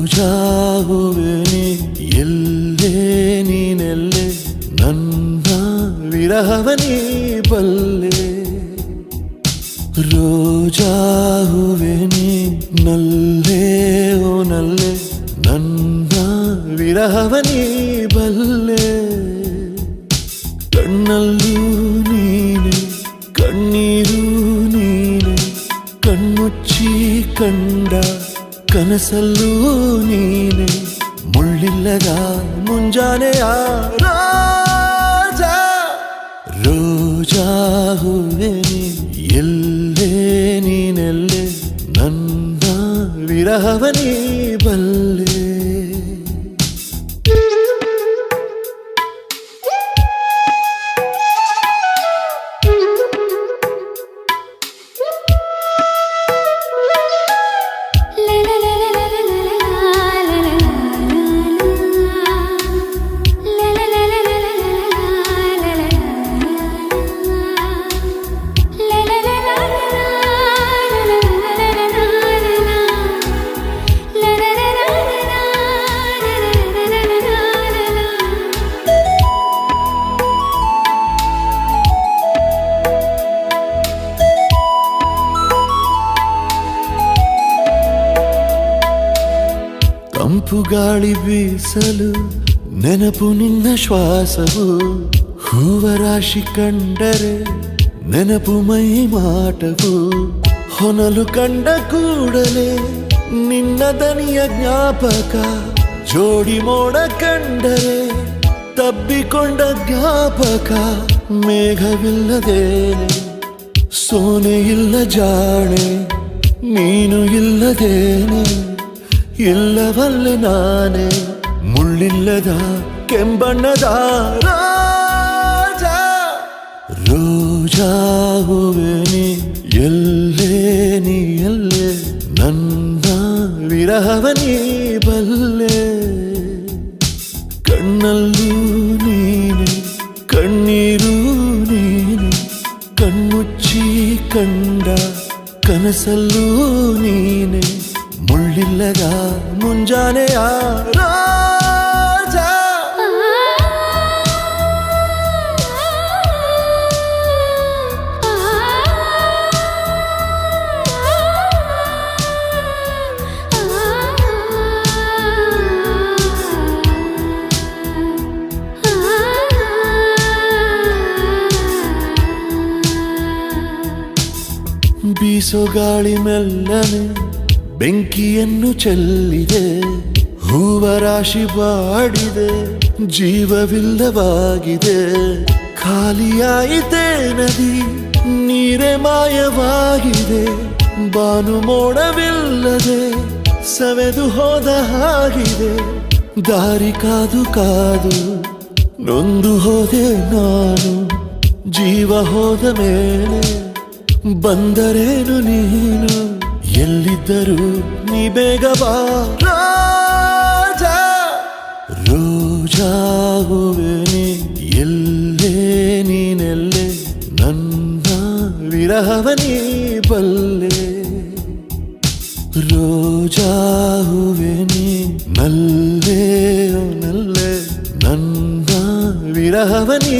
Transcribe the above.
ರೋಜಾ ಹೂವೆ ನೀ ಎಲ್ಲೇ ನೀನೆಲ್ಲೇ ನನ್ನ ವಿರಹವ ನೀ ಬಲ್ಲೆ ರೋಜಾ ಹೂವೆ ನೀ ನಲ್ಲೇ ಓ ನಲ್ಲೇ ನನ್ನ ವಿರಹವ ನೀ ಬಲ್ಲೆ ಕಣ್ಣಲ್ಲೂ ನೀನೆ ಕಣ್ಣೀರು ನೀನೆ ಕಣ್ಮುಚ್ಚಿ ಕಂಡ ಕನಸಲ್ಲೂ ನೀನೆ ಮುಳ್ಳಿಲ್ಲದ ಮುಂಜಾನೆಯ ರೋಜಾ ರೋಜಾ ಹೂವೆ ನೀ ಎಲ್ಲೇ ನೀನೆಲ್ಲೇ ನನ್ನ ವಿರಹವ ನೀ ಬಲ್ಲೆ ತಂಪು ಗಾಳಿ ಬೀಸಲು ನೆನಪು ನಿನ್ನ ಶ್ವಾಸವು ಹೂವರಾಶಿ ಕಂಡರೆ ನೆನಪು ಮೈ ಮಾಟವು ಹೊನಲು ಕಂಡ ಕೂಡಲೇ ನಿನ್ನ ದನಿಯ ಜ್ಞಾಪಕ ಜೋಡಿ ಮೋಡ ಕಂಡರೆ ತಬ್ಬಿಕೊಂಡ ಜ್ಞಾಪಕ ಮೇಘವಿಲ್ಲದೇನೆ ಸೋನೆ ಇಲ್ಲ ಜಾಣೆ ನೀನು ಇಲ್ಲದೇನೆ ಇಲ್ಲವಲ್ಲ ನಾನೇ ಮುಳ್ಳಿಲ್ಲದ ಕೆಂಬಣ್ಣದ ರೋಜಾ ರೋಜಾ ಹೂವೆ ನೀ ಎಲ್ಲೇ ನೀ ಎಲ್ಲೇ ನನ್ನ ವಿರಹವ ನೀ ಬಲ್ಲೆ ಕಣ್ಣಲ್ಲೂ ನೀನೆ ಕಣ್ಣೀರು ನೀನೆ ಕಣ್ಮುಚ್ಚಿ ಕಂಡ ಕನಸಲ್ಲೂ ನೀನೆ ಮುಳ್ಳಿಲ್ಲದ ಮುಂಜಾನೆಯ ರೋಜಾ ಬೀಸೋ ಗಾಳಿ ಮೆಲ್ಲನೆ ಬೆಂಕಿಯನ್ನು ಚೆಲ್ಲಿದೆ ಹೂವರಾಶಿ ಬಾಡಿದೆ ಜೀವವಿಲ್ಲವಾಗಿದೆ ಖಾಲಿಯಾಯಿತೆ ನದಿ ನೀರೇ ಮಾಯವಾಗಿದೆ ಬಾನು ಮೋಡವಿಲ್ಲದೆ ಸವೆದು ಹೋದ ಹಾಗಿದೆ ದಾರಿ ಕಾದು ಕಾದು ನೊಂದು ಹೋದೆ ನಾನು ಜೀವ ಹೋದ ಮೇಲೆ ಬಂದರೇನು ನೀನು ಎಲ್ಲಿದ್ದರೂ ನೀ ಬೇಗ ಬಾ ರೋಜಾ ರೋಜಾ ಹೂವೆ ನೀ ಎಲ್ಲೇ ನೀನೆಲ್ಲೇ ನನ್ನ ವಿರಹವ ನೀ ಬಲ್ಲೆ ರೋಜಾ ಹೂವೆ ನೀ ನಲ್ಲೇ ಓ ನಲ್ಲೇ ನನ್ನ ವಿರಹವ ನೀ